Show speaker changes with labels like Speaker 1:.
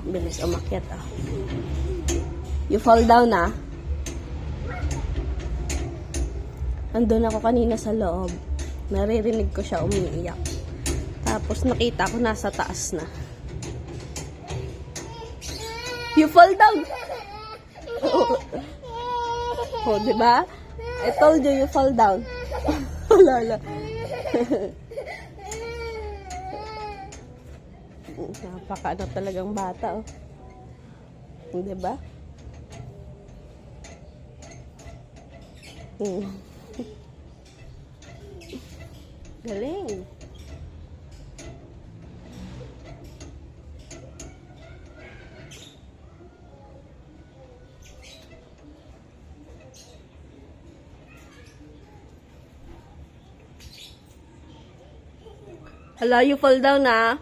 Speaker 1: Bilis umakyat, ah. You fall down, ah. Andun ako kanina sa loob. Naririnig ko siya umiiyak. Tapos nakita ko nasa taas na. You fall down! Oh, diba? I told you, you fall down. Lala. Napaka talagang bata, oh. Diba? Galing. Hala, you fall down, ah.